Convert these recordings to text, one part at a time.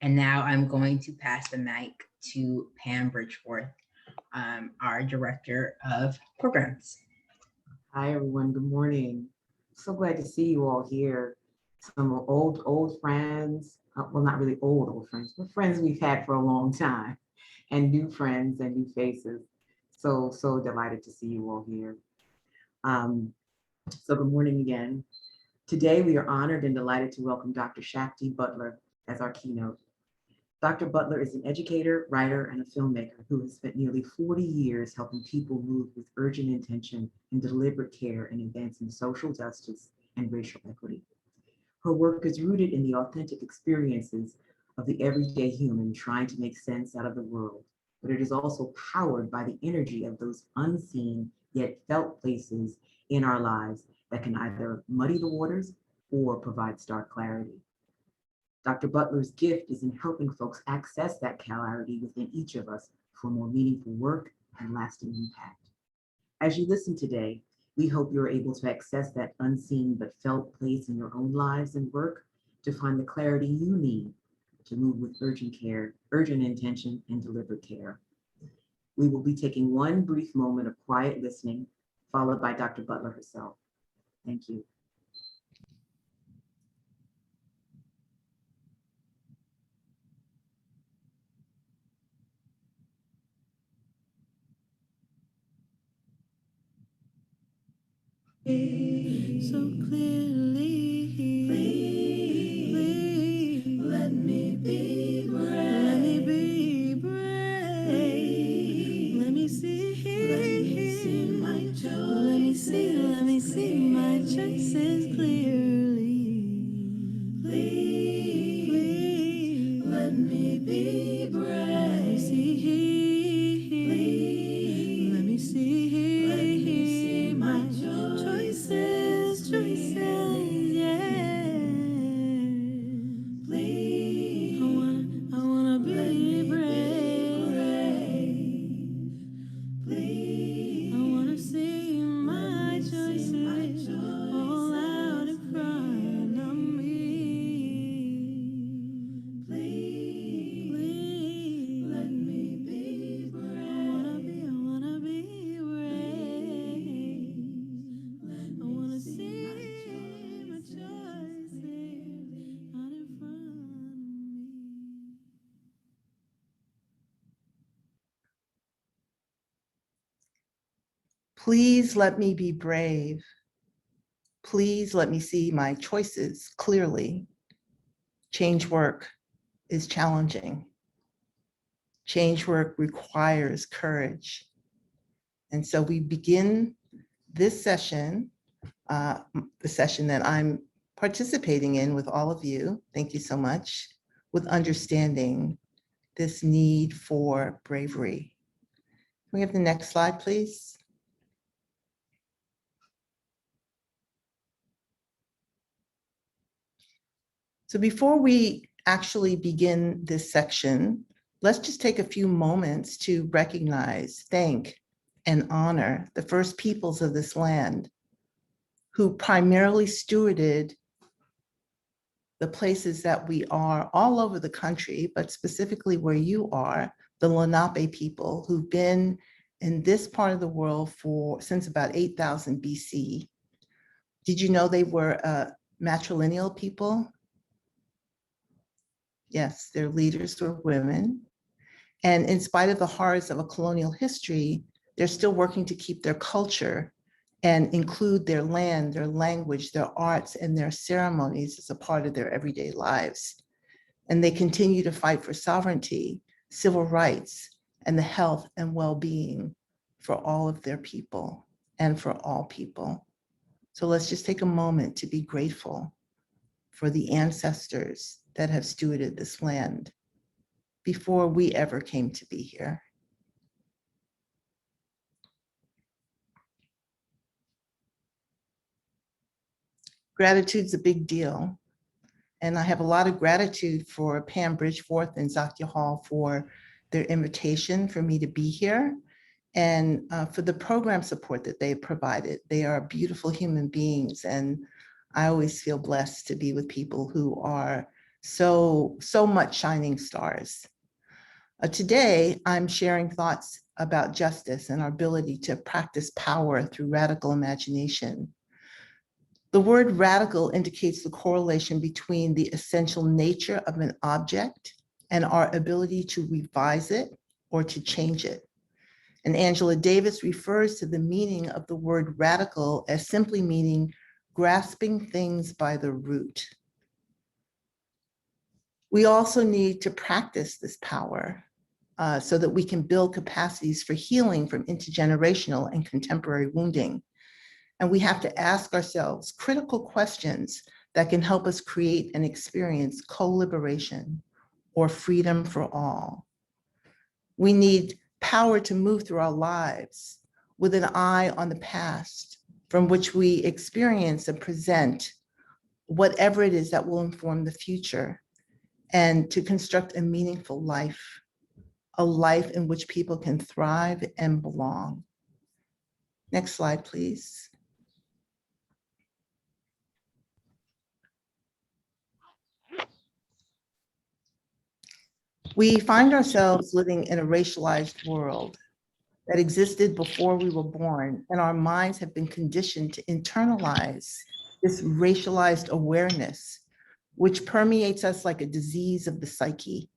And now I'm going to pass the mic to Pam Bridgeforth, our Director of Programs. Hi, everyone. Good morning. So glad to see you all here. Some old friends. Well, not really old friends, but friends we've had for a long time, and new friends and new faces. So delighted to see you all here. So good morning again. Today, we are honored and delighted to welcome Dr. Shakti Butler as our keynote. Dr. Butler is an educator, writer, and a filmmaker who has spent nearly 40 years helping people move with urgent intention and deliberate care in advancing social justice and racial equity. Her work is rooted in the authentic experiences of the everyday human trying to make sense out of the world, but it is also powered by the energy of those unseen yet felt places in our lives that can either muddy the waters or provide stark clarity. Dr. Butler's gift is in helping folks access that clarity within each of us for more meaningful work and lasting impact. As you listen today, we hope you're able to access that unseen but felt place in your own lives and work to find the clarity you need to move with urgent care, urgent intention, and deliberate care. We will be taking one brief moment of quiet listening, followed by Dr. Butler herself. Thank you. So clearly, please, let me be brave. Let me be brave. Let me see my choices. Let me see my choices clearly. Please, let me be brave. Let me see my choices, yeah. Please, I wanna be brave. Please, I wanna see my choices all out in front of me. Please, let me be brave. I wanna be brave. I wanna see my choices out in front of me. Please let me be brave. Please let me see my choices clearly. Change work is challenging. Change work requires courage. And so we begin this session, the session that I'm participating in with all of you, thank you so much, with understanding this need for bravery. Can we have the next slide, please? So before we actually begin this section, let's just take a few moments to recognize, thank, and honor the first peoples of this land who primarily stewarded the places that we are all over the country, but specifically where you are, the Lenape people who've been in this part of the world since about 8,000 BC. Did you know they were matrilineal people? Yes, their leaders were women. And in spite of the horrors of a colonial history, they're still working to keep their culture and include their land, their language, their arts, and their ceremonies as a part of their everyday lives. And they continue to fight for sovereignty, civil rights, and the health and well-being for all of their people and for all people. So let's just take a moment to be grateful for the ancestors that have stewarded this land before we ever came to be here. Gratitude's a big deal. And I have a lot of gratitude for Pam Bridgeforth and Zakia Hall for their invitation for me to be here and for the program support that they provided. They are beautiful human beings, and I always feel blessed to be with people who are So much shining stars. Today, I'm sharing thoughts about justice and our ability to practice power through radical imagination. The word radical indicates the correlation between the essential nature of an object and our ability to revise it or to change it. And Angela Davis refers to the meaning of the word radical as simply meaning grasping things by the root. We also need to practice this power so that we can build capacities for healing from intergenerational and contemporary wounding. And we have to ask ourselves critical questions that can help us create and experience co-liberation or freedom for all. We need power to move through our lives with an eye on the past from which we experience and present whatever it is that will inform the future, and to construct a meaningful life, a life in which people can thrive and belong. Next slide, please. We find ourselves living in a racialized world that existed before we were born, and our minds have been conditioned to internalize this racialized awareness, which permeates us like a disease of the psyche,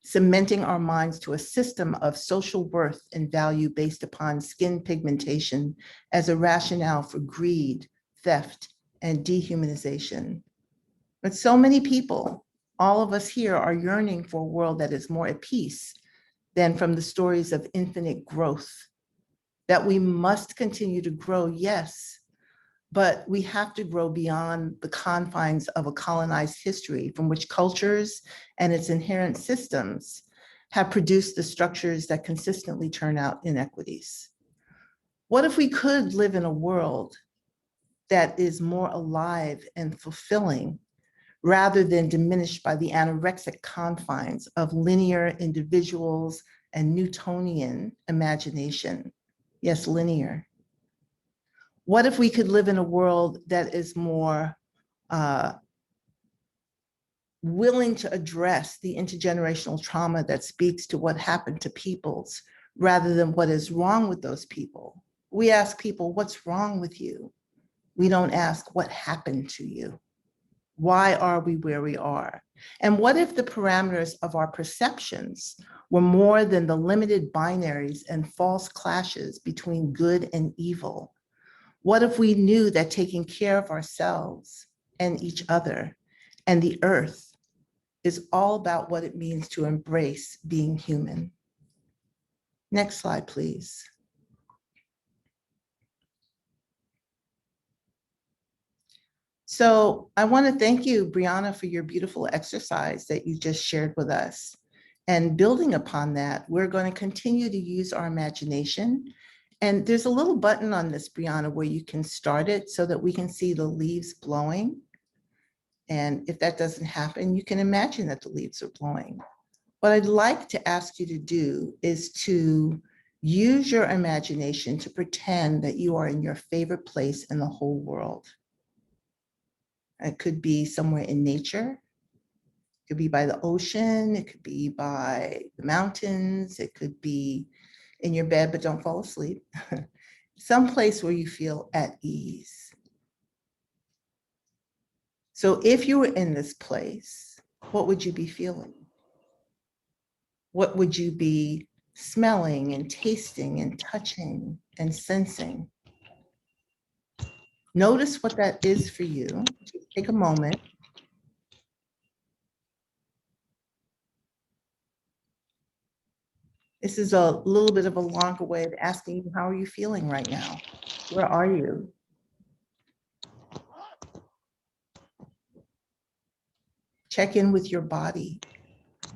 cementing our minds to a system of social worth and value based upon skin pigmentation as a rationale for greed, theft, and dehumanization. But so many people, all of us here, are yearning for a world that is more at peace than from the stories of infinite growth. That we must continue to grow, yes, but we have to grow beyond the confines of a colonized history from which cultures and its inherent systems have produced the structures that consistently turn out inequities. What if we could live in a world that is more alive and fulfilling rather than diminished by the anorexic confines of linear individuals and Newtonian imagination? Yes, linear. What if we could live in a world that is more willing to address the intergenerational trauma that speaks to what happened to peoples rather than what is wrong with those people? We ask people, what's wrong with you? We don't ask what happened to you. Why are we where we are? And what if the parameters of our perceptions were more than the limited binaries and false clashes between good and evil? What if we knew that taking care of ourselves and each other and the earth is all about what it means to embrace being human? Next slide, please. So I want to thank you, Brianna, for your beautiful exercise that you just shared with us. And building upon that, we're going to continue to use our imagination. And there's a little button on this, Brianna, where you can start it so that we can see the leaves blowing. And if that doesn't happen, you can imagine that the leaves are blowing. What I'd like to ask you to do is to use your imagination to pretend that you are in your favorite place in the whole world. It could be somewhere in nature. It could be by the ocean. It could be by the mountains. It could be in your bed, but don't fall asleep. Someplace where you feel at ease. So if you were in this place, what would you be feeling? What would you be smelling and tasting and touching and sensing? Notice what that is for you. Just take a moment. This is a little bit of a longer way of asking you, how are you feeling right now? Where are you? Check in with your body.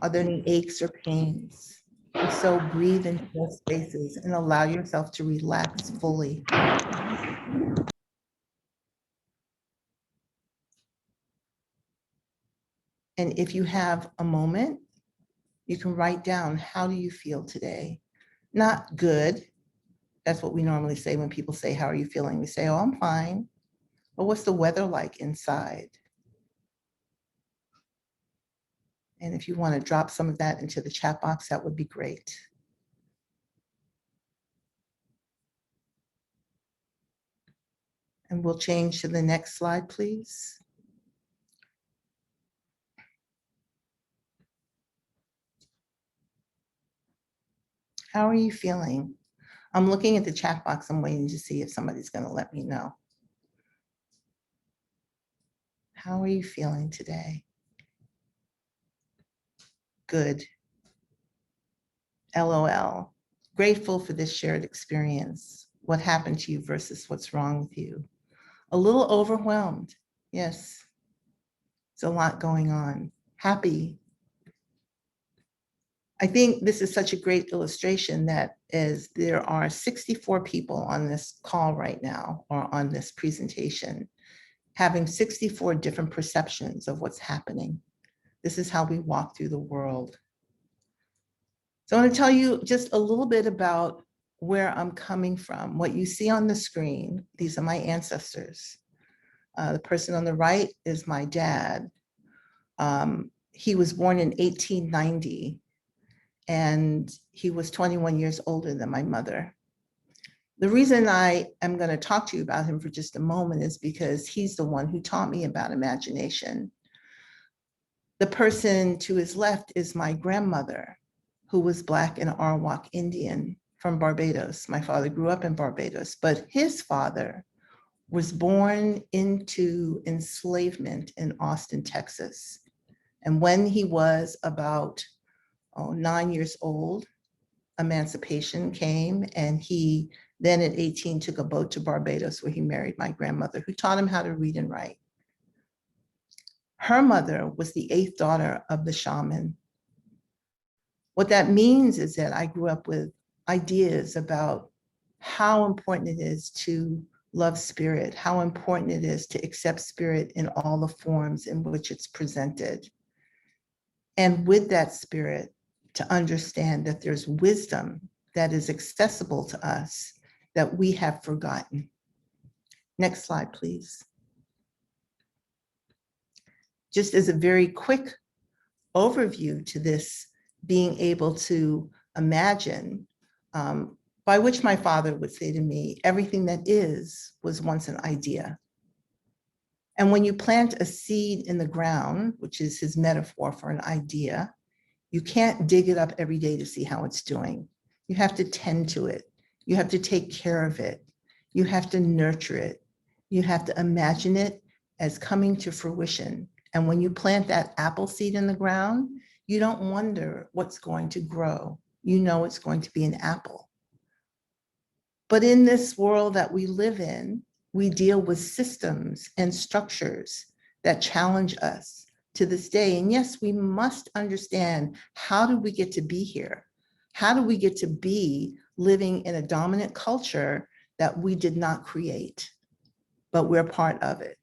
Are there any aches or pains? If so, breathe into those spaces and allow yourself to relax fully. And if you have a moment, you can write down, how do you feel today? Not good. That's what we normally say when people say, how are you feeling? We say, oh, I'm fine. But what's the weather like inside? And if you want to drop some of that into the chat box, that would be great. And we'll change to the next slide, please. How are you feeling? I'm looking at the chat box. I'm waiting to see if somebody's going to let me know. How are you feeling today? Good. LOL. Grateful for this shared experience. What happened to you versus what's wrong with you? A little overwhelmed. Yes. It's a lot going on. Happy. I think this is such a great illustration that as there are 64 people on this call right now or on this presentation, having 64 different perceptions of what's happening. This is how we walk through the world. So I want to tell you just a little bit about where I'm coming from. What you see on the screen, these are my ancestors. The person on the right is my dad. He was born in 1890. And he was 21 years older than my mother. The reason I am going to talk to you about him for just a moment is because he's the one who taught me about imagination. The person to his left is my grandmother, who was Black and Arawak Indian from Barbados. My father grew up in Barbados, but his father was born into enslavement in Austin, Texas. And when he was about 9 years old, emancipation came, and he then at 18 took a boat to Barbados where he married my grandmother, who taught him how to read and write. Her mother was the 8th daughter of the shaman. What that means is that I grew up with ideas about how important it is to love spirit, how important it is to accept spirit in all the forms in which it's presented. And with that spirit, to understand that there's wisdom that is accessible to us that we have forgotten. Next slide, please. Just as a very quick overview to this being able to imagine, by which my father would say to me, everything that is was once an idea. And when you plant a seed in the ground, which is his metaphor for an idea, you can't dig it up every day to see how it's doing. You have to tend to it. You have to take care of it. You have to nurture it. You have to imagine it as coming to fruition. And when you plant that apple seed in the ground, you don't wonder what's going to grow. You know it's going to be an apple. But in this world that we live in, we deal with systems and structures that challenge us to this day. And yes, we must understand, how do we get to be here? How do we get to be living in a dominant culture that we did not create, but we're part of it?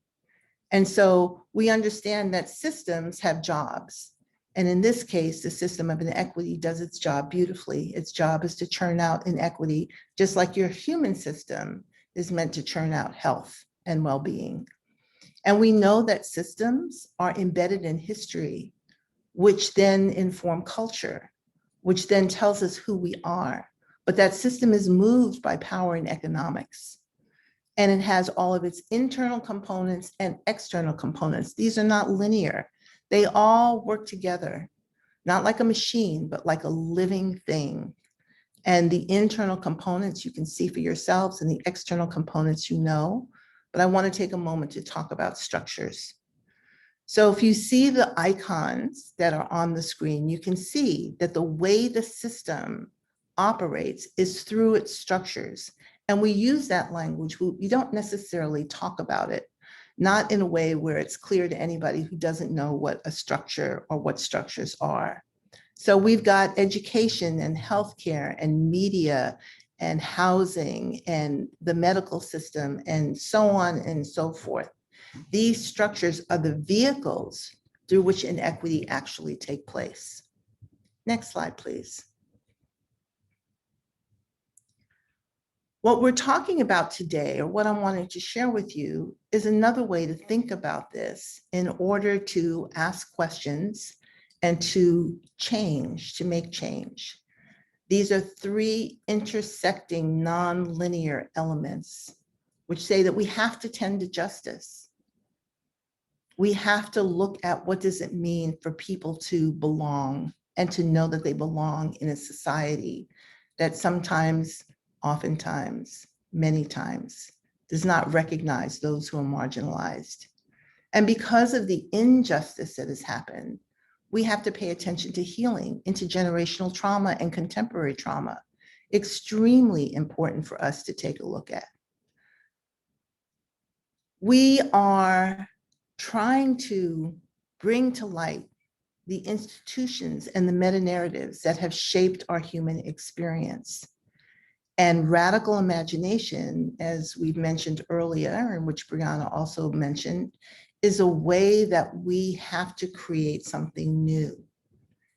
And so we understand that systems have jobs. And in this case, the system of inequity does its job beautifully. Its job is to churn out inequity, just like your human system is meant to churn out health and well-being. And we know that systems are embedded in history, which then inform culture, which then tells us who we are. But that system is moved by power and economics. And it has all of its internal components and external components. These are not linear. They all work together, not like a machine, but like a living thing. And the internal components you can see for yourselves, and the external components you know. But I want to take a moment to talk about structures. So if you see the icons that are on the screen, you can see that the way the system operates is through its structures. And we use that language. We don't necessarily talk about it, not in a way where it's clear to anybody who doesn't know what a structure or what structures are. So we've got education and healthcare and media and housing and the medical system and so on and so forth. These structures are the vehicles through which inequity actually take place. Next slide, please. What we're talking about today, or what I'm wanting to share with you, is another way to think about this in order to ask questions and to change, to make change. These are three intersecting non-linear elements which say that we have to tend to justice. We have to look at what does it mean for people to belong and to know that they belong in a society that sometimes, oftentimes, many times, does not recognize those who are marginalized. And because of the injustice that has happened, we have to pay attention to healing, intergenerational trauma and contemporary trauma. Extremely important for us to take a look at. We are trying to bring to light the institutions and the meta-narratives that have shaped our human experience. And radical imagination, as we've mentioned earlier, and which Brianna also mentioned, is a way that we have to create something new.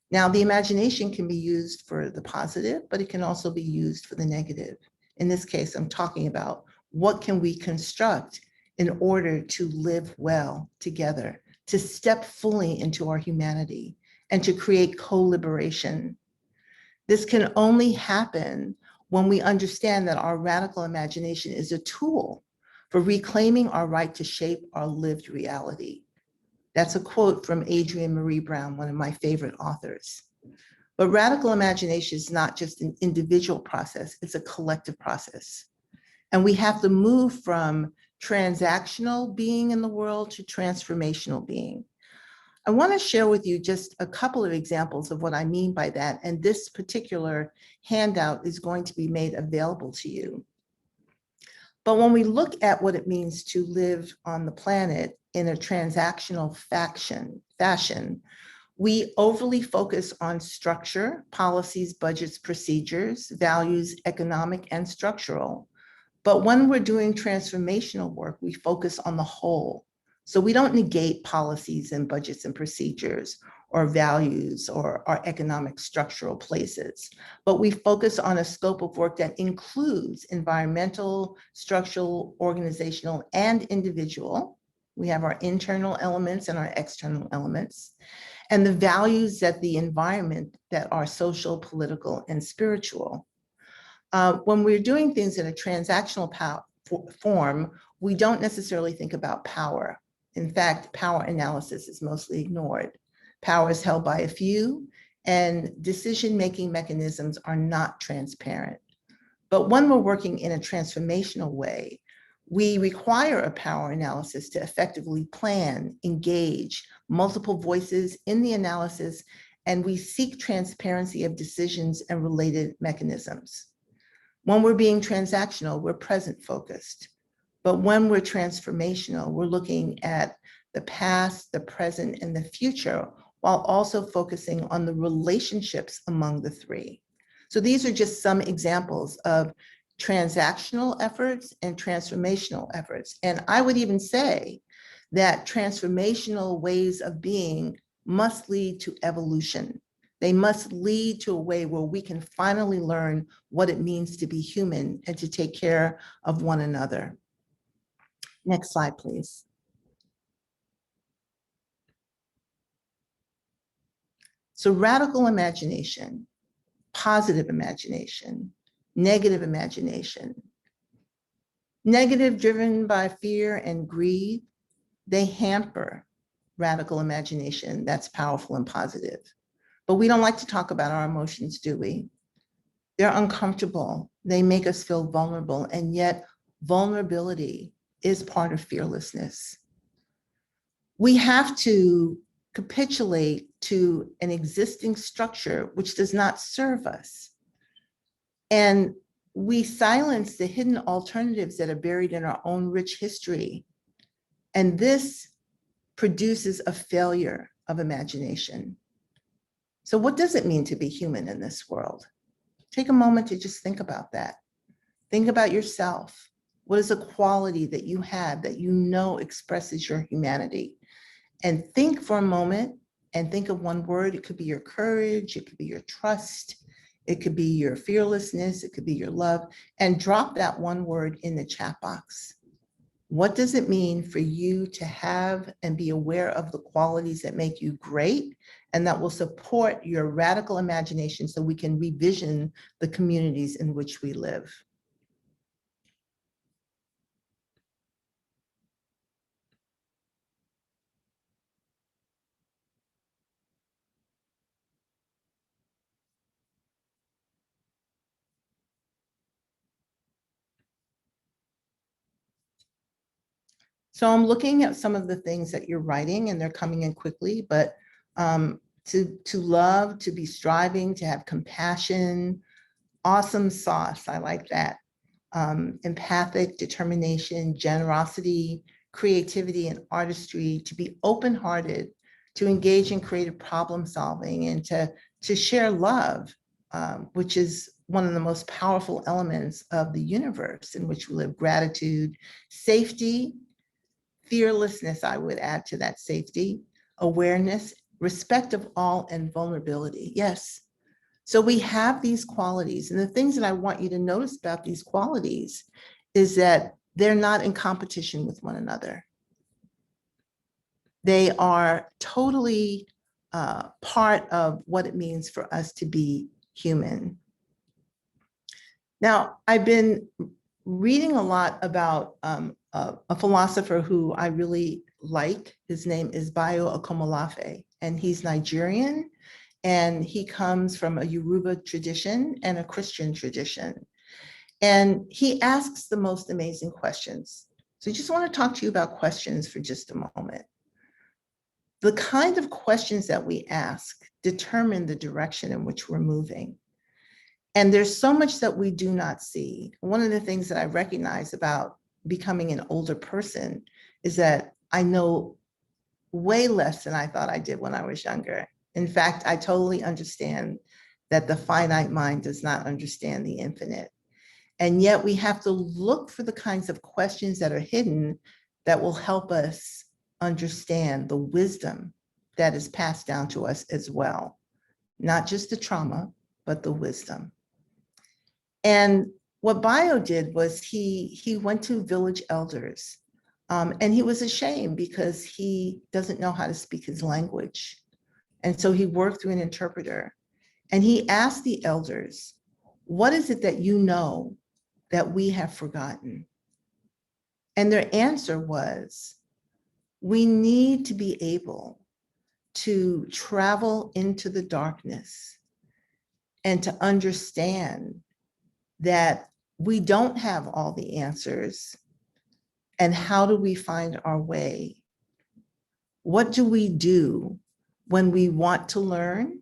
Now, the imagination can be used for the positive, but it can also be used for the negative. In this case, I'm talking about what can we construct in order to live well together, to step fully into our humanity, and to create co-liberation. This can only happen when we understand that our radical imagination is a tool for reclaiming our right to shape our lived reality. That's a quote from Adrienne Marie Brown, one of my favorite authors. But radical imagination is not just an individual process, it's a collective process. And we have to move from transactional being in the world to transformational being. I want to share with you just a couple of examples of what I mean by that. And this particular handout is going to be made available to you. But when we look at what it means to live on the planet in a transactional fashion, we overly focus on structure, policies, budgets, procedures, values, economic and structural. But when we're doing transformational work, we focus on the whole. So we don't negate policies and budgets and procedures or values or our economic structural places, but we focus on a scope of work that includes environmental, structural, organizational, and individual. We have our internal elements and our external elements, and the values that the environment that are social, political, and spiritual. When we're doing things in a transactional form, we don't necessarily think about power. In fact, power analysis is mostly ignored. Power is held by a few, and decision-making mechanisms are not transparent. But when we're working in a transformational way, we require a power analysis to effectively plan, engage multiple voices in the analysis, and we seek transparency of decisions and related mechanisms. When we're being transactional, we're present focused. But when we're transformational, we're looking at the past, the present, and the future, while also focusing on the relationships among the three. So these are just some examples of transactional efforts and transformational efforts. And I would even say that transformational ways of being must lead to evolution. They must lead to a way where we can finally learn what it means to be human and to take care of one another. Next slide, please. So radical imagination, positive imagination, negative imagination. Negative driven by fear and greed, they hamper radical imagination that's powerful and positive. But we don't like to talk about our emotions, do we? They're uncomfortable. They make us feel vulnerable, and yet vulnerability is part of fearlessness. We have to capitulate to an existing structure which does not serve us. And we silence the hidden alternatives that are buried in our own rich history. And this produces a failure of imagination. So what does it mean to be human in this world? Take a moment to just think about that. Think about yourself. What is a quality that you have that you know expresses your humanity? And think for a moment and think of one word. It could be your courage, it could be your trust, it could be your fearlessness, it could be your love, and drop that one word in the chat box. What does it mean for you to have and be aware of the qualities that make you great and that will support your radical imagination so we can revision the communities in which we live. So I'm looking at some of the things that you're writing, and they're coming in quickly, but to love, to be striving, to have compassion, awesome sauce, I like that. Empathic, determination, generosity, creativity, and artistry, to be open-hearted, to engage in creative problem solving, and to share love, which is one of the most powerful elements of the universe in which we live. Gratitude, safety, fearlessness, I would add to that, safety, awareness, respect of all, and vulnerability. Yes. So we have these qualities, and the things that I want you to notice about these qualities is that they're not in competition with one another. They are totally part of what it means for us to be human. Now, I've been reading a lot about a philosopher who I really like. His name is Bayo Akomolafe, and he's Nigerian, and he comes from a Yoruba tradition and a Christian tradition. And he asks the most amazing questions. So I just want to talk to you about questions for just a moment. The kind of questions that we ask determine the direction in which we're moving. And there's so much that we do not see. One of the things that I recognize about becoming an older person is that I know way less than I thought I did when I was younger. In fact, I totally understand that the finite mind does not understand the infinite. And yet we have to look for the kinds of questions that are hidden that will help us understand the wisdom that is passed down to us as well. Not just the trauma, but the wisdom. And what Bayo did was he went to village elders, and he was ashamed because he doesn't know how to speak his language. And so he worked through an interpreter, and he asked the elders, what is it that you know that we have forgotten? And their answer was, we need to be able to travel into the darkness and to understand that we don't have all the answers. And how do we find our way? What do we do when we want to learn?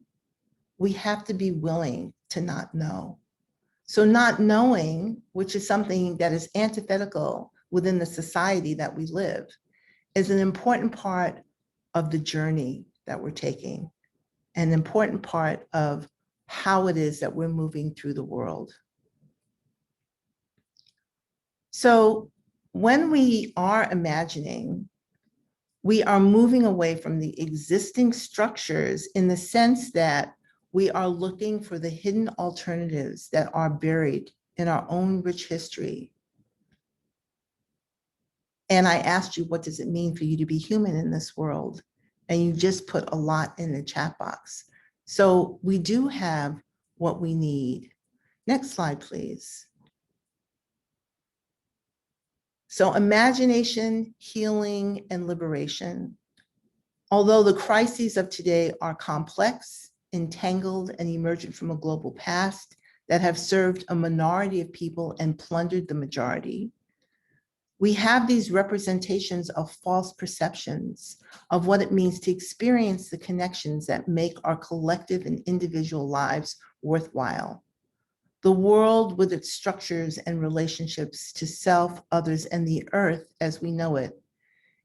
We have to be willing to not know. So not knowing, which is something that is antithetical within the society that we live, is an important part of the journey that we're taking, an important part of how it is that we're moving through the world. So when we are imagining, we are moving away from the existing structures in the sense that we are looking for the hidden alternatives that are buried in our own rich history. And I asked you, what does it mean for you to be human in this world? And you just put a lot in the chat box. So we do have what we need. Next slide, please. So imagination, healing, and liberation. Although the crises of today are complex, entangled, and emergent from a global past that have served a minority of people and plundered the majority, we have these representations of false perceptions of what it means to experience the connections that make our collective and individual lives worthwhile. The world with its structures and relationships to self, others, and the earth as we know it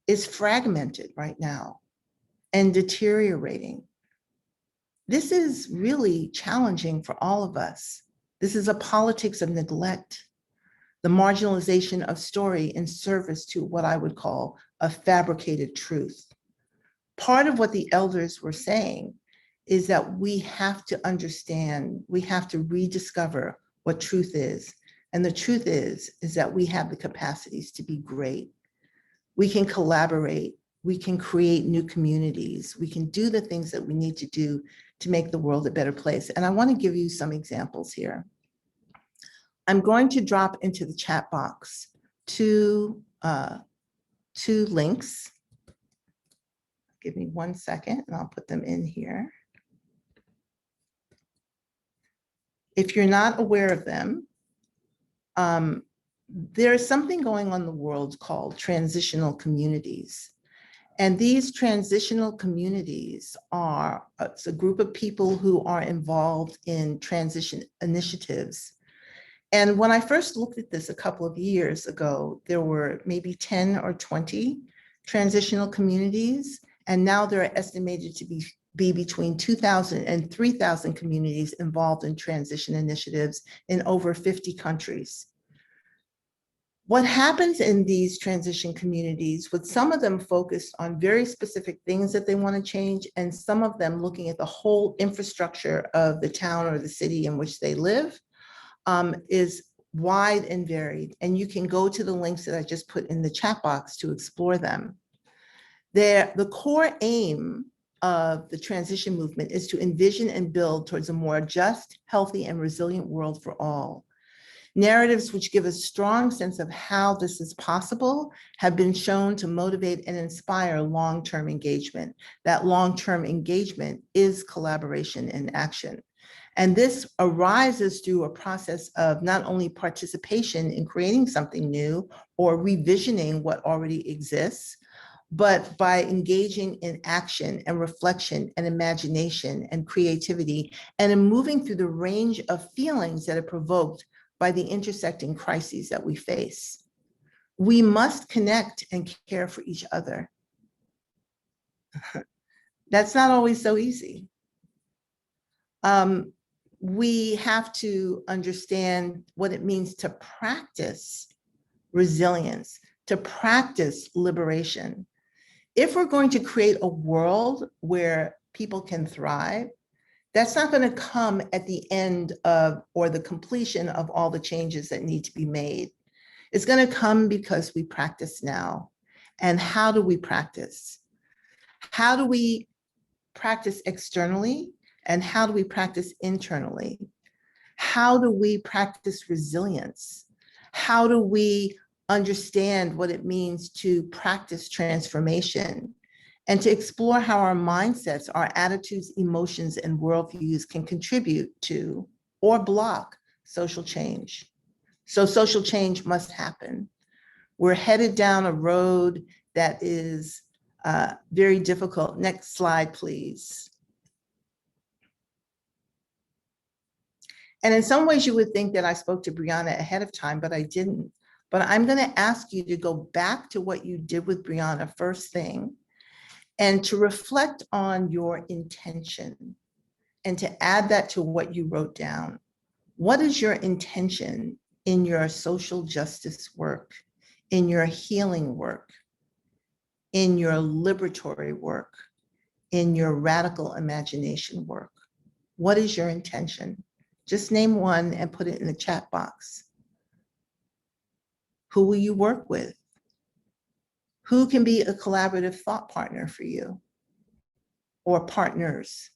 is fragmented right now and deteriorating. This is really challenging for all of us. This is a politics of neglect, the marginalization of story in service to what I would call a fabricated truth. Part of what the elders were saying is that we have to understand, we have to rediscover what truth is. And the truth is that we have the capacities to be great. We can collaborate, we can create new communities. We can do the things that we need to do to make the world a better place. And I want to give you some examples here. I'm going to drop into the chat box two links. Give me 1 second and I'll put them in here. If you're not aware of them, there's something going on in the world called transitional communities. And these transitional communities are it's a group of people who are involved in transition initiatives. And when I first looked at this a couple of years ago, there were maybe 10 or 20 transitional communities. And now there are estimated to be between 2,000 and 3,000 communities involved in transition initiatives in over 50 countries. What happens in these transition communities, with some of them focused on very specific things that they want to change, and some of them looking at the whole infrastructure of the town or the city in which they live, is wide and varied. And you can go to the links that I just put in the chat box to explore them. The core aim of the transition movement is to envision and build towards a more just, healthy, and resilient world for all. Narratives which give a strong sense of how this is possible have been shown to motivate and inspire long-term engagement. That long-term engagement is collaboration in action. And this arises through a process of not only participation in creating something new or revisioning what already exists, but by engaging in action and reflection and imagination and creativity, and in moving through the range of feelings that are provoked by the intersecting crises that we face. We must connect and care for each other. That's not always so easy. We have to understand what it means to practice resilience, to practice liberation. If we're going to create a world where people can thrive, that's not going to come at the end of or the completion of all the changes that need to be made. It's going to come because we practice now. And how do we practice? How do we practice externally? And how do we practice internally? How do we practice resilience? How do we understand what it means to practice transformation? And to explore how our mindsets, our attitudes, emotions, and worldviews can contribute to or block social change. So social change must happen. We're headed down a road that is very difficult. Next slide, please. And in some ways you would think that I spoke to Brianna ahead of time, but I didn't. But I'm going to ask you to go back to what you did with Brianna first thing, and to reflect on your intention and to add that to what you wrote down. What is your intention in your social justice work, in your healing work, in your liberatory work, in your radical imagination work? What is your intention? Just name one and put it in the chat box. Who will you work with? Who can be a collaborative thought partner for you or partners?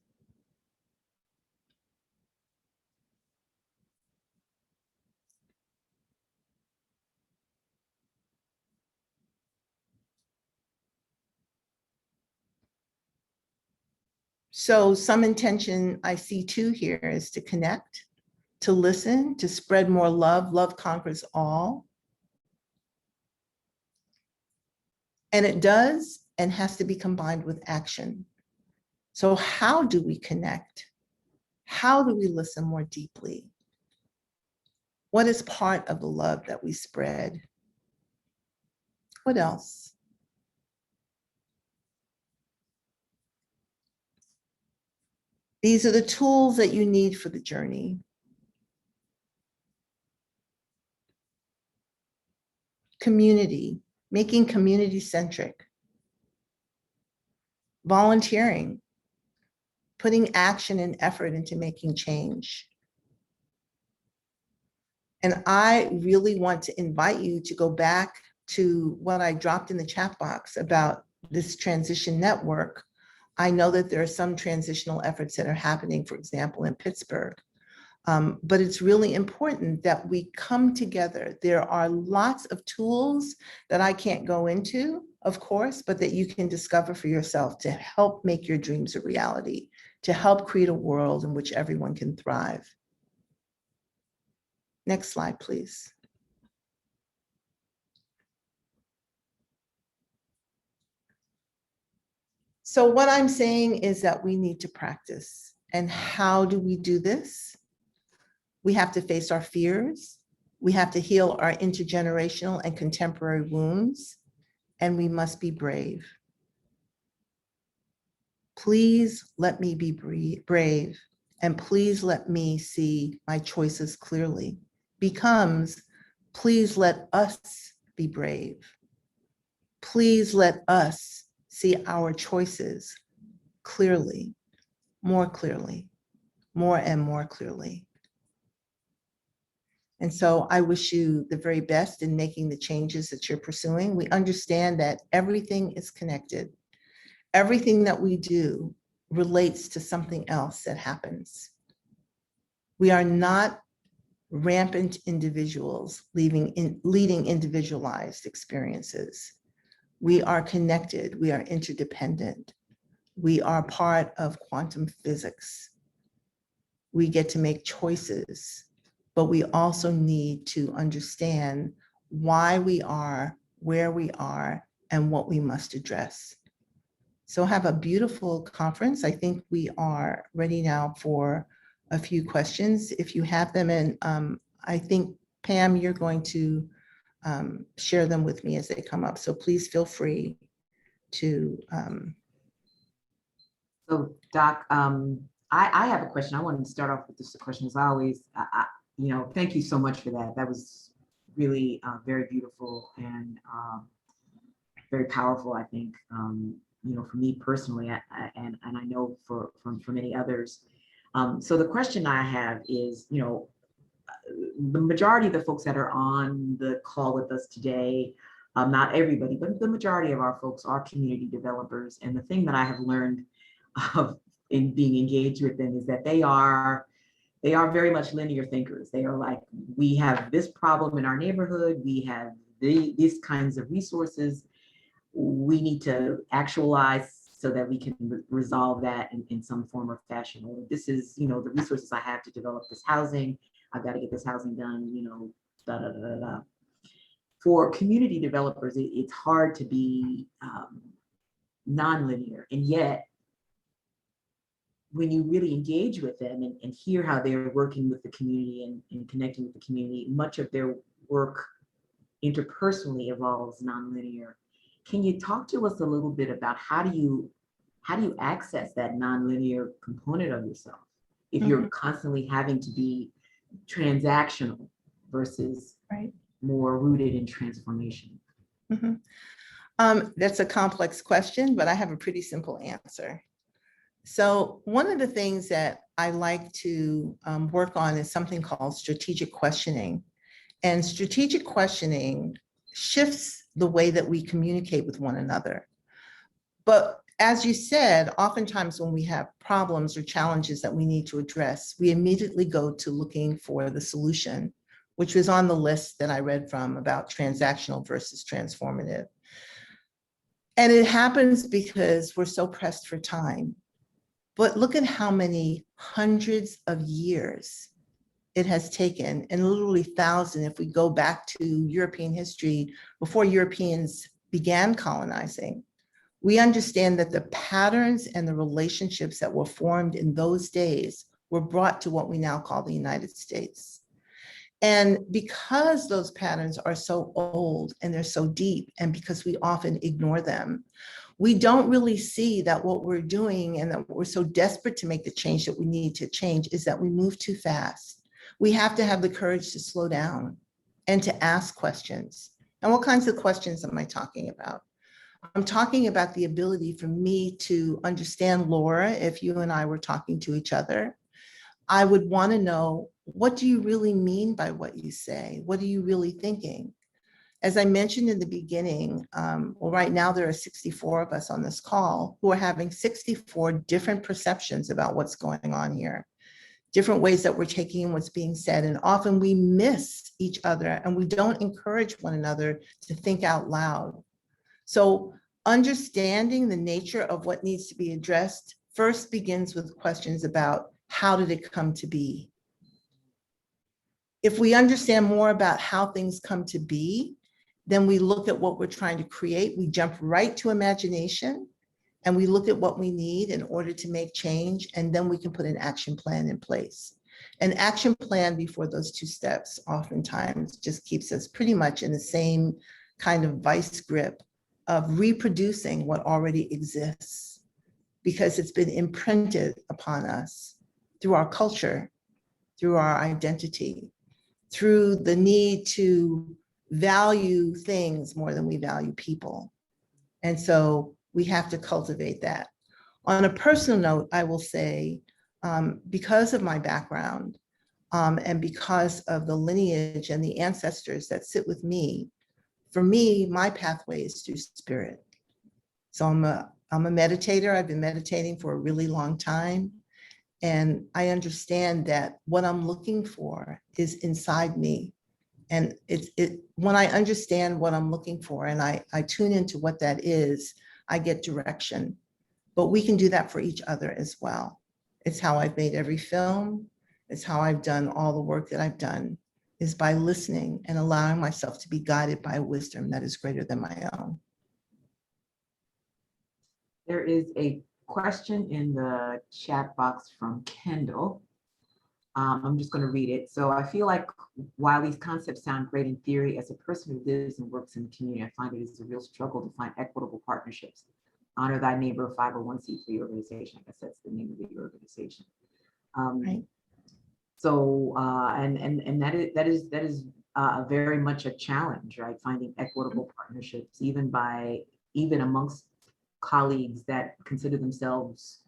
So some intention I see too here is to connect, to listen, to spread more love. Love conquers all. And it does and has to be combined with action. So how do we connect? How do we listen more deeply? What is part of the love that we spread? What else? These are the tools that you need for the journey. Community, making community-centric. Volunteering, putting action and effort into making change. And I really want to invite you to go back to what I dropped in the chat box about this transition network, I know that there are some transitional efforts that are happening, for example, in Pittsburgh. But it's really important that we come together. There are lots of tools that I can't go into, of course, but that you can discover for yourself to help make your dreams a reality, to help create a world in which everyone can thrive. Next slide, please. So what I'm saying is that we need to practice. And how do we do this? We have to face our fears. We have to heal our intergenerational and contemporary wounds, and we must be brave. Please let me be brave, and please let me see my choices clearly. Becomes, please let us be brave. Please let us see our choices clearly, more and more clearly. And so I wish you the very best in making the changes that you're pursuing. We understand that everything is connected. Everything that we do relates to something else that happens. We are not rampant individuals leading individualized experiences. We are connected, we are interdependent. We are part of quantum physics. We get to make choices, but we also need to understand why we are, where we are, and what we must address. So have a beautiful conference. I think we are ready now for a few questions, if you have them. And I think, Pam, you're going to share them with me as they come up. So please feel free to. So Doc, I have a question. I wanted to start off with this question as always. Thank you so much for that. That was really very beautiful and very powerful, I think, for me personally, and I know for many others. So the question I have is, the majority of the folks that are on the call with us today, not everybody, but the majority of our folks are community developers. And the thing that I have learned in being engaged with them is that they are very much linear thinkers. They are like, we have this problem in our neighborhood, we have these kinds of resources, we need to actualize so that we can resolve that in some form or fashion. Or this is, the resources I have to develop this housing, I've got to get this housing done, da da da da da. For community developers, it's hard to be nonlinear, and yet when you really engage with them and hear how they're working with the community and connecting with the community, much of their work interpersonally evolves nonlinear. Can you talk to us a little bit about how do you access that nonlinear component of yourself if you're constantly having to be transactional versus more rooted in transformation? That's a complex question, but I have a pretty simple answer. So one of the things that I like to work on is something called strategic questioning. And strategic questioning shifts the way that we communicate with one another. But as you said, oftentimes when we have problems or challenges that we need to address, we immediately go to looking for the solution, which was on the list that I read from about transactional versus transformative. And it happens because we're so pressed for time. But look at how many hundreds of years it has taken, and literally thousands, if we go back to European history, before Europeans began colonizing. We understand that the patterns and the relationships that were formed in those days were brought to what we now call the United States. And because those patterns are so old and they're so deep, and because we often ignore them, we don't really see that what we're doing and that we're so desperate to make the change that we need to change is that we move too fast. We have to have the courage to slow down and to ask questions. And what kinds of questions am I talking about? I'm talking about the ability for me to understand Laura. If you and I were talking to each other, I would want to know, what do you really mean by what you say? What are you really thinking? As I mentioned in the beginning, well, right now there are 64 of us on this call who are having 64 different perceptions about what's going on here, different ways that we're taking in what's being said. And often we miss each other and we don't encourage one another to think out loud. So understanding the nature of what needs to be addressed first begins with questions about how did it come to be? If we understand more about how things come to be, then we look at what we're trying to create. We jump right to imagination and we look at what we need in order to make change. And then we can put an action plan in place. An action plan before those two steps oftentimes just keeps us pretty much in the same kind of vice grip of reproducing what already exists, because it's been imprinted upon us through our culture, through our identity, through the need to value things more than we value people. And so we have to cultivate that. On a personal note, I will say, because of my background and because of the lineage and the ancestors that sit with me, for me, my pathway is through spirit. So I'm a meditator. I've been meditating for a really long time. And I understand that what I'm looking for is inside me. And when I understand what I'm looking for and I tune into what that is, I get direction. But we can do that for each other as well. It's how I've made every film. It's how I've done all the work that I've done, is by listening and allowing myself to be guided by wisdom that is greater than my own. There is a question in the chat box from Kendall. I'm just going to read it. So I feel like while these concepts sound great in theory, as a person who lives and works in the community, I find it is a real struggle to find equitable partnerships. Honor Thy Neighbor 501c3 organization. I guess that's the name of the organization. Right. So and that is very much a challenge, right? Finding equitable partnerships, even amongst colleagues that consider themselves,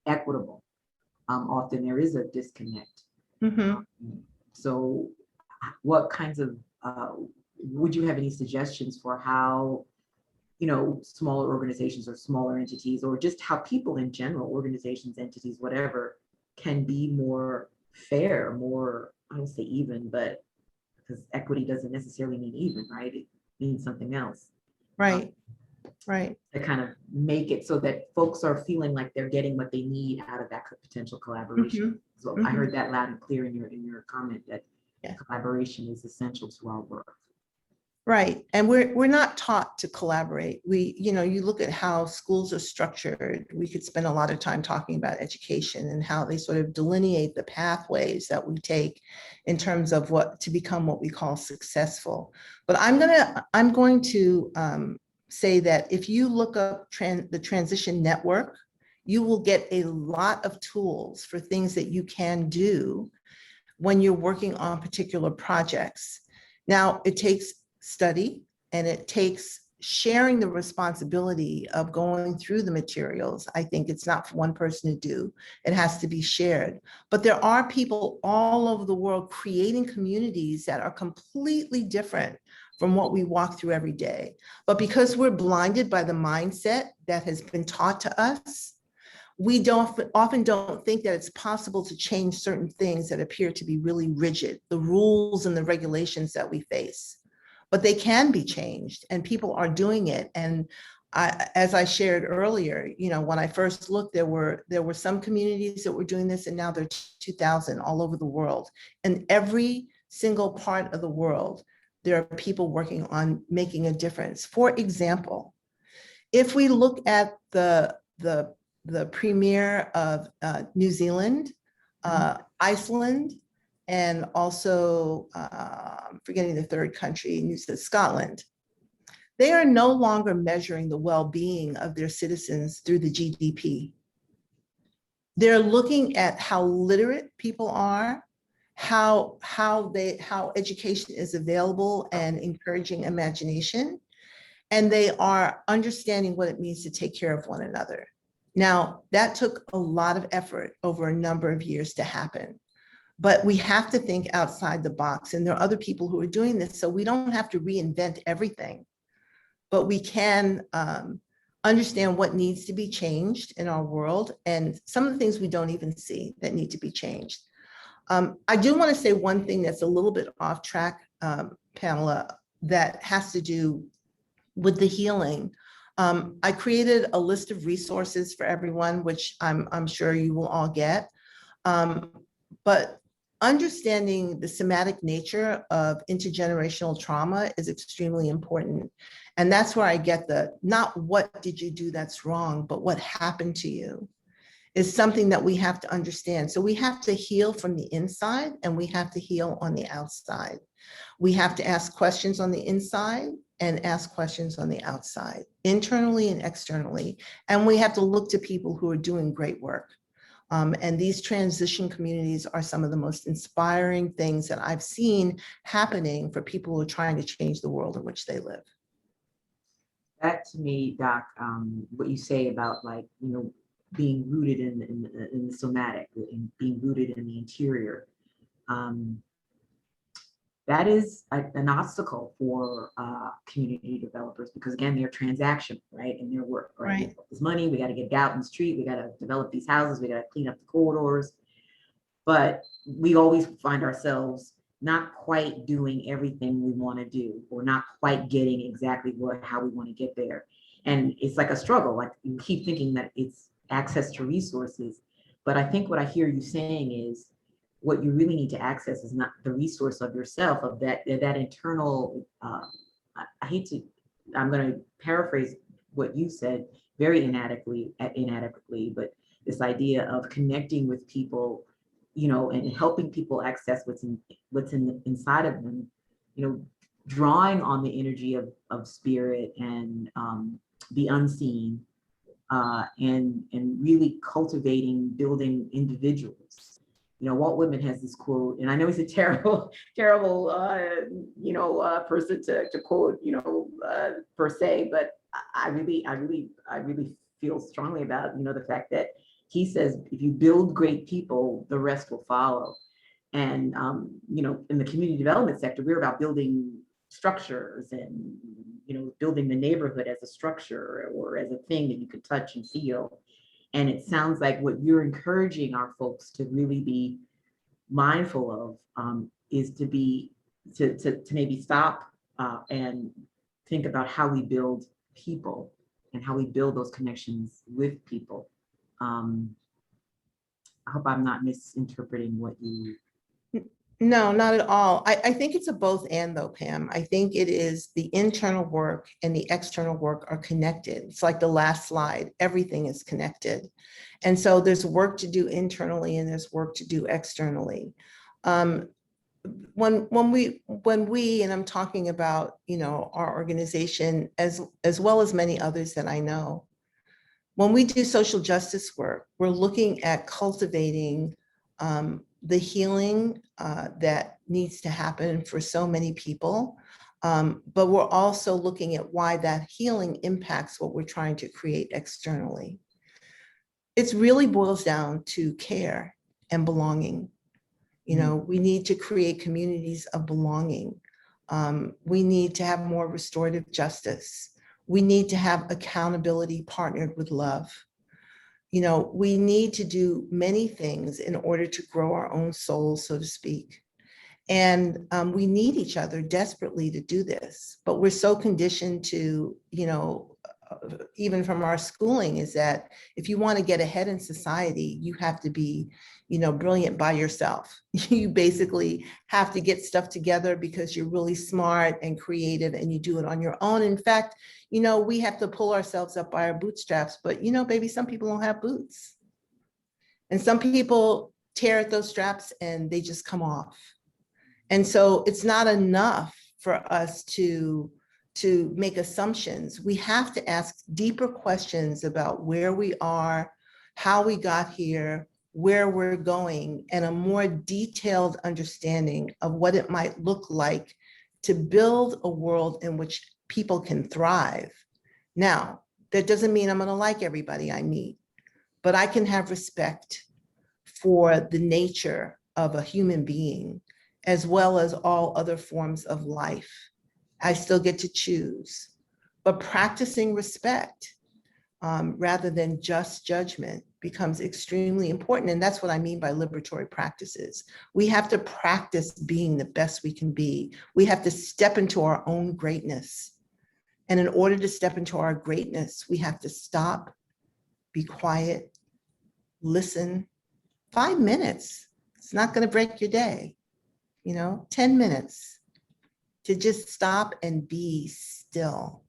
equitable. Often there is a disconnect. Mm-hmm. So what kinds of, would you have any suggestions for how, smaller organizations or smaller entities, or just how people in general, organizations, entities, whatever, can be more fair, more, I don't say even, but because equity doesn't necessarily mean even, right? It means something else. Right. Right. To kind of make it so that folks are feeling like they're getting what they need out of that potential collaboration. Mm-hmm. So Mm-hmm. I heard that loud and clear in your comment that Yeah. collaboration is essential to our work. Right. And we're not taught to collaborate. You look at how schools are structured. We could spend a lot of time talking about education and how they sort of delineate the pathways that we take in terms of what to become what we call successful. But I'm going to say that if you look up the Transition Network, you will get a lot of tools for things that you can do when you're working on particular projects. Now, it takes study and it takes sharing the responsibility of going through the materials. I think it's not for one person to do. It has to be shared. But there are people all over the world creating communities that are completely different from what we walk through every day. But because we're blinded by the mindset that has been taught to us, we often don't think that it's possible to change certain things that appear to be really rigid, the rules and the regulations that we face. But they can be changed and people are doing it. And as I shared earlier, when I first looked, there were some communities that were doing this, and now there are 2,000 all over the world. And every single part of the world, there are people working on making a difference. For example, if we look at the premier of New Zealand, Iceland, and also forgetting the third country, Scotland, they are no longer measuring the well-being of their citizens through the GDP. They're looking at how literate people are, how education is available and encouraging imagination, and they are understanding what it means to take care of one another. Now, that took a lot of effort over a number of years to happen. But we have to think outside the box, and there are other people who are doing this, so we don't have to reinvent everything, but we can understand what needs to be changed in our world and some of the things we don't even see that need to be changed. I do want to say one thing that's a little bit off track, Pamela, that has to do with the healing. I created a list of resources for everyone, which I'm sure you will all get. But understanding the somatic nature of intergenerational trauma is extremely important. And that's where I get the, not what did you do that's wrong, but what happened to you is something that we have to understand. So we have to heal from the inside and we have to heal on the outside. We have to ask questions on the inside and ask questions on the outside, internally and externally. And we have to look to people who are doing great work. And these transition communities are some of the most inspiring things that I've seen happening for people who are trying to change the world in which they live. That to me, Doc, what you say about like, you know, being rooted in the somatic, and being rooted in the interior, that is an obstacle for community developers, because again, they're transactional, right? In their work, right? There's money, we got to get it out in the street, we got to develop these houses, we got to clean up the corridors. But we always find ourselves not quite doing everything we want to do, or not quite getting exactly how we want to get there. And it's like a struggle, like you keep thinking that it's access to resources. But I think what I hear you saying is, what you really need to access is not the resource of yourself, of that internal, I'm going to paraphrase what you said very inadequately, but this idea of connecting with people, you know, and helping people access what's inside of them, you know, drawing on the energy of spirit and the unseen, and really cultivating, building individuals. You know, Walt Whitman has this quote, and I know he's a terrible person to quote, per se, but I really feel strongly about, the fact that he says, if you build great people, the rest will follow. And, in the community development sector, we're about building structures and, building the neighborhood as a structure or as a thing that you could touch and feel. And it sounds like what you're encouraging our folks to really be mindful of is to maybe stop and think about how we build people and how we build those connections with people. I hope I'm not misinterpreting what you. No, not at all. I think it's a both and though, Pam. I think it is the internal work and the external work are connected. It's like the last slide, everything is connected. And so there's work to do internally and there's work to do externally. When we, and I'm talking about, our organization as well as many others that I know, when we do social justice work, we're looking at cultivating the healing that needs to happen for so many people. But we're also looking at why that healing impacts what we're trying to create externally. It really boils down to care and belonging. We need to create communities of belonging. We need to have more restorative justice. We need to have accountability partnered with love. We need to do many things in order to grow our own souls, so to speak. And we need each other desperately to do this, but we're so conditioned to, even from our schooling, is that if you want to get ahead in society, you have to be, brilliant by yourself. You basically have to get stuff together because you're really smart and creative and you do it on your own. In fact, we have to pull ourselves up by our bootstraps, but baby, some people don't have boots. And some people tear at those straps and they just come off. And so it's not enough for us to make assumptions. We have to ask deeper questions about where we are, how we got here, where we're going, and a more detailed understanding of what it might look like to build a world in which people can thrive. Now, that doesn't mean I'm going to like everybody I meet, but I can have respect for the nature of a human being, as well as all other forms of life. I still get to choose, but practicing respect rather than just judgment becomes extremely important. And that's what I mean by liberatory practices. We have to practice being the best we can be. We have to step into our own greatness. And in order to step into our greatness, we have to stop, be quiet, listen. 5 minutes, it's not going to break your day. 10 minutes to just stop and be still,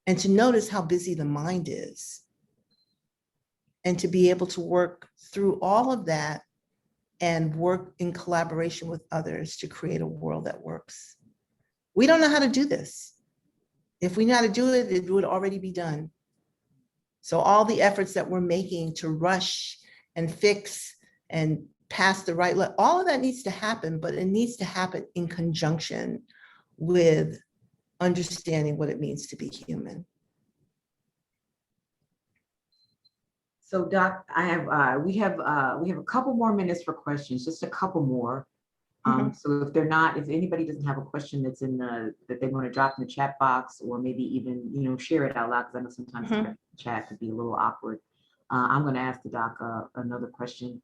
and to notice how busy the mind is, and to be able to work through all of that and work in collaboration with others to create a world that works. We don't know how to do this. If we know how to do it, it would already be done. So all the efforts that we're making to rush and fix and pass the right, all of that needs to happen, but it needs to happen in conjunction with understanding what it means to be human. So Doc, we have a couple more minutes for questions, just a couple more. So if anybody doesn't have a question that's that they want to drop in the chat box, or maybe even, share it out loud, because I know sometimes the chat could be a little awkward. I'm going to ask the Doc another question.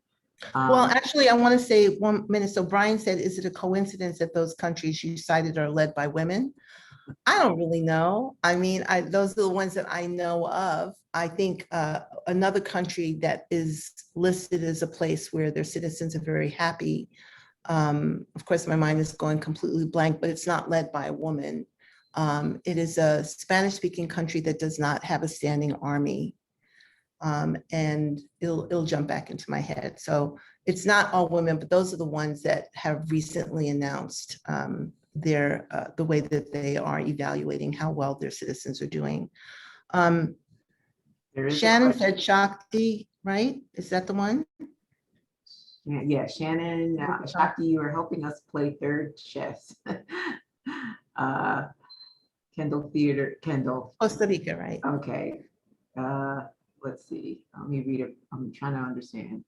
Well, actually, I want to say 1 minute. So Brian said, is it a coincidence that those countries you cited are led by women? I don't really know. I mean, those are the ones that I know of. I think another country that is listed as a place where their citizens are very happy. Of course, my mind is going completely blank, but it's not led by a woman. It is a Spanish-speaking country that does not have a standing army. And it'll jump back into my head. So it's not all women, but those are the ones that have recently announced the way that they are evaluating how well their citizens are doing. Shannon said Shakti, right? Is that the one? Yeah, Shannon, Shakti, you are helping us play third chess. Kendall. Costa Rica, right? Okay. Let's see. Let me read it. I'm trying to understand.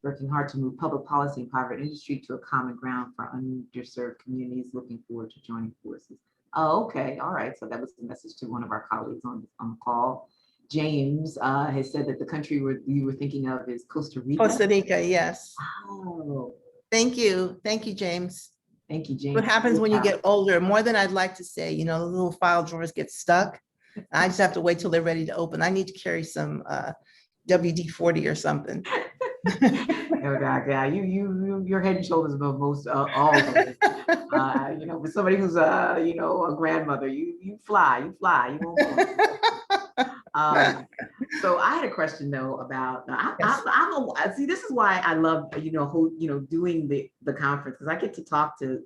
Working hard to move public policy and private industry to a common ground for underserved communities. Looking forward to joining forces. Oh, okay. All right. So that was the message to one of our colleagues on the call. James has said that the country you were thinking of is Costa Rica. Costa Rica, yes. Oh. Thank you. Thank you, James. Thank you, James. What happens when you get older, more than I'd like to say, the little file drawers get stuck. I just have to wait till they're ready to open. I need to carry some WD-40 or something. No, Doc, yeah, you're head and shoulders above most all of us. For somebody who's a grandmother, you fly, you won't fly. So I had a question though about see, this is why I love doing the conference, because I get to talk to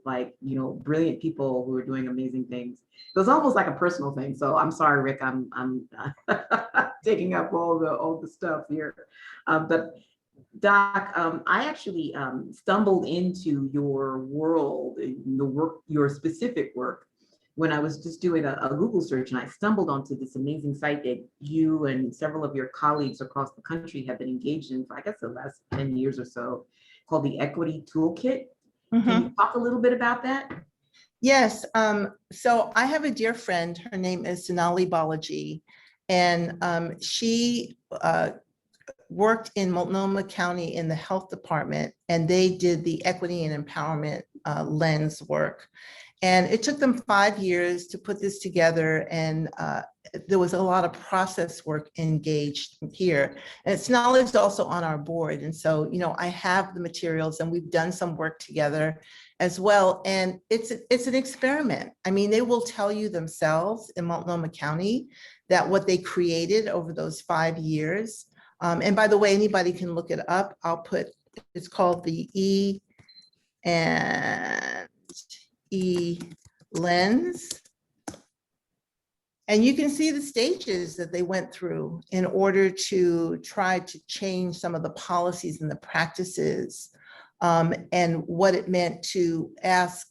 brilliant people who are doing amazing things. It was almost like a personal thing. So I'm sorry, Rick, I'm taking up all the stuff here, but Doc, I actually stumbled into your world, your specific work, when I was just doing a Google search, and I stumbled onto this amazing site that you and several of your colleagues across the country have been engaged in for, I guess, the last 10 years or so, called the Equity Toolkit. Can you talk a little bit about that? Yes. So I have a dear friend. Her name is Sonali Balaji, and she worked in Multnomah County in the health department, and they did the equity and empowerment lens work. And it took them 5 years to put this together, and there was a lot of process work engaged here. And Sonali is also on our board, and so I have the materials, and we've done some work together as well. And it's an experiment. I mean, they will tell you themselves in Multnomah County that what they created over those 5 years. And by the way, anybody can look it up. It's called the E lens. And you can see the stages that they went through in order to try to change some of the policies and the practices, and what it meant to ask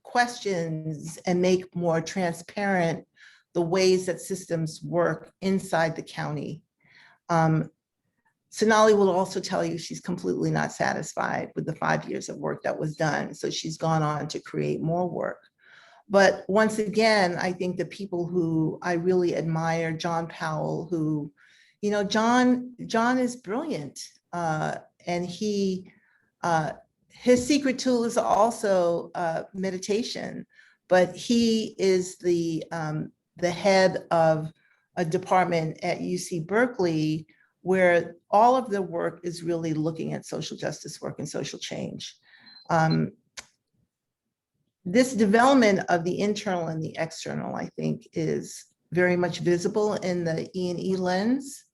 questions and make more transparent the ways that systems work inside the county. Sonali will also tell you she's completely not satisfied with the 5 years of work that was done. So she's gone on to create more work. But once again, I think the people who I really admire, John Powell, who, you know, John is brilliant. And his secret tool is also meditation, but he is the head of a department at UC Berkeley where all of the work is really looking at social justice work and social change. This development of the internal and the external, I think, is very much visible in the E&E lens.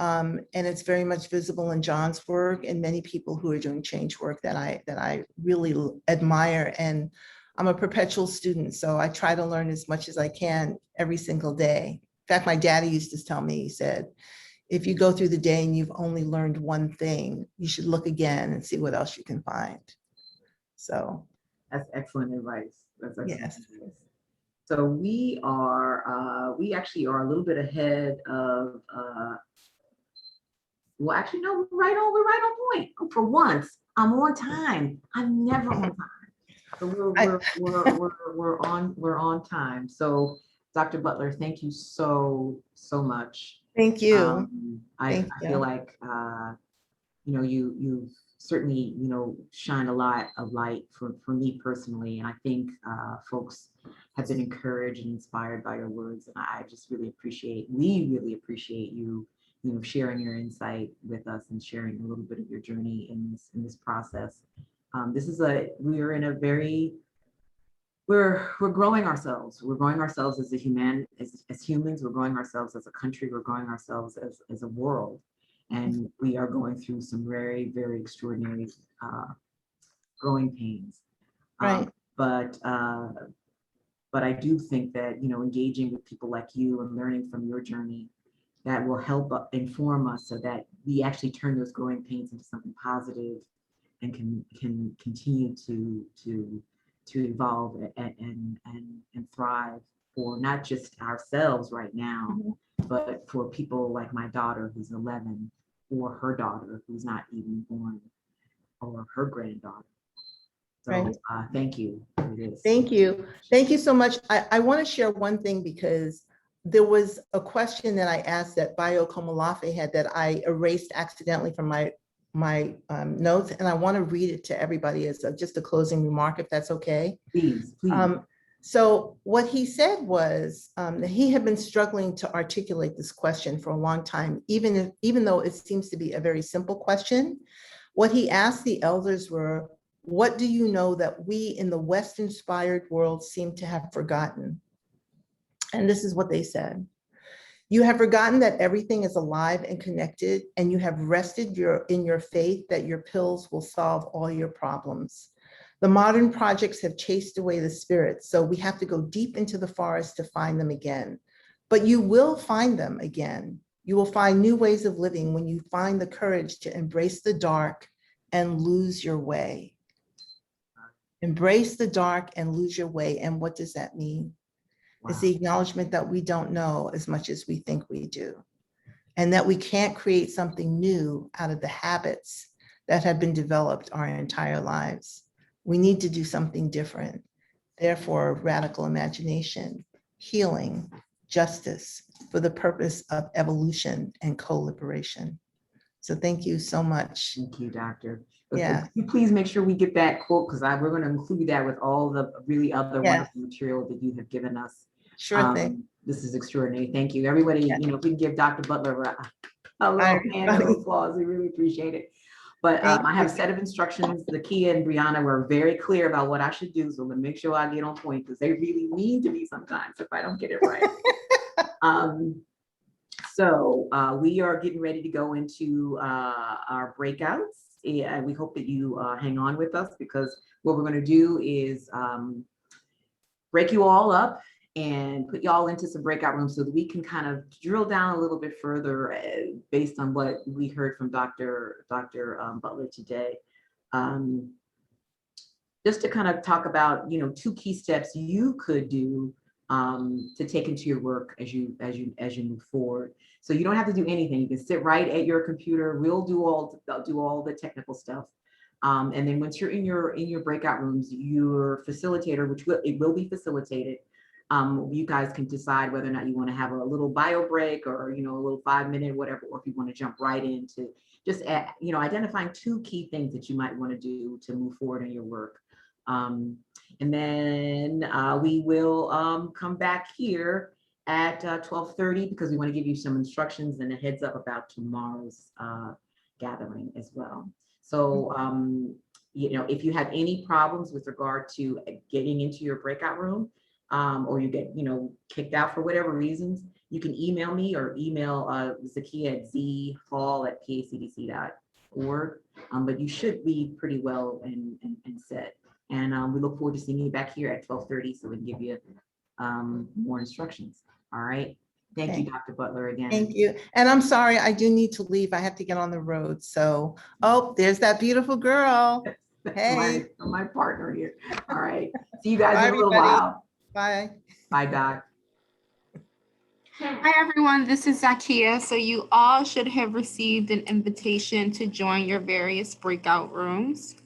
And it's very much visible in John's work and many people who are doing change work that I really admire. And I'm a perpetual student, so I try to learn as much as I can every single day. In fact, my daddy used to tell me, he said, if you go through the day and you've only learned one thing, you should look again and see what else you can find. So That's excellent advice. That's excellent yes. advice. So we actually are a little bit ahead of, well, actually, no, we're right on point. For once, I'm on time. I'm never on time. So we're on time. So Dr. Butler, thank you so much. Thank you. I feel like you certainly shine a lot of light for me personally, and I think folks have been encouraged and inspired by your words, and I just we really appreciate you sharing your insight with us and sharing a little bit of your journey in this process. We're growing ourselves. We're growing ourselves as as humans. We're growing ourselves as a country. We're growing ourselves as a world. And we are going through some very, very extraordinary growing pains. Right. But I do think that engaging with people like you and learning from your journey, that will help inform us so that we actually turn those growing pains into something positive and can continue to evolve and thrive for not just ourselves right now, but for people like my daughter who's 11, or her daughter who's not even born, or her granddaughter. So Right. Thank you for this. Thank you. Thank you so much. I want to share one thing, because there was a question that I asked that Bayo Komolafe had that I erased accidentally from my notes, and I want to read it to everybody as just a closing remark, if that's okay. Please. So what he said was that he had been struggling to articulate this question for a long time, even though it seems to be a very simple question. What he asked the elders were, what do you know that we in the West-inspired world seem to have forgotten? And this is what they said. You have forgotten that everything is alive and connected, and you have rested in your faith that your pills will solve all your problems. The modern projects have chased away the spirits, so we have to go deep into the forest to find them again. But you will find them again. You will find new ways of living when you find the courage to embrace the dark and lose your way. Embrace the dark and lose your way. And what does that mean? Wow. It's the acknowledgement that we don't know as much as we think we do, and that we can't create something new out of the habits that have been developed our entire lives. We need to do something different. Therefore, radical imagination, healing, justice, for the purpose of evolution and co-liberation. So thank you so much. Thank you, Doctor. Yeah. Please make sure we get that quote, because we're going to include that with all the really other wonderful material that you have given us. Sure thing. This is extraordinary. Thank you, everybody. If we can give Dr. Butler a little hand of applause, we really appreciate it. But I have a set of instructions. Lakia and Brianna were very clear about what I should do, so I'm gonna make sure I get on point, because they really mean to me sometimes if I don't get it right. So we are getting ready to go into our breakouts. And we hope that you hang on with us, because what we're going to do is break you all up and put y'all into some breakout rooms so that we can kind of drill down a little bit further based on what we heard from Dr. Butler today. Just to kind of talk about, 2 key steps you could do to take into your work as you move forward. So you don't have to do anything. You can sit right at your computer. We'll do all the technical stuff. And then once you're in your breakout rooms, your facilitator, it will be facilitated. You guys can decide whether or not you want to have a little bio break or, a little 5-minute, whatever, or if you want to jump right into just, identifying 2 key things that you might want to do to move forward in your work. And then we will come back here at 12:30 because we want to give you some instructions and a heads up about tomorrow's gathering as well. So, if you have any problems with regard to getting into your breakout room, or you get, kicked out for whatever reasons, you can email me or email Zakia at zhall@pacdc.org. But you should be pretty well and set. And we look forward to seeing you back here at 12:30 so we can give you more instructions. All right. Thank you, Dr. Butler, again. Thank you. And I'm sorry, I do need to leave. I have to get on the road. So, there's that beautiful girl. Hey. my partner here. All right. See you guys Bye, in a little everybody. while. Bye. Bye, Doc. Hi everyone, this is Zakia. So you all should have received an invitation to join your various breakout rooms.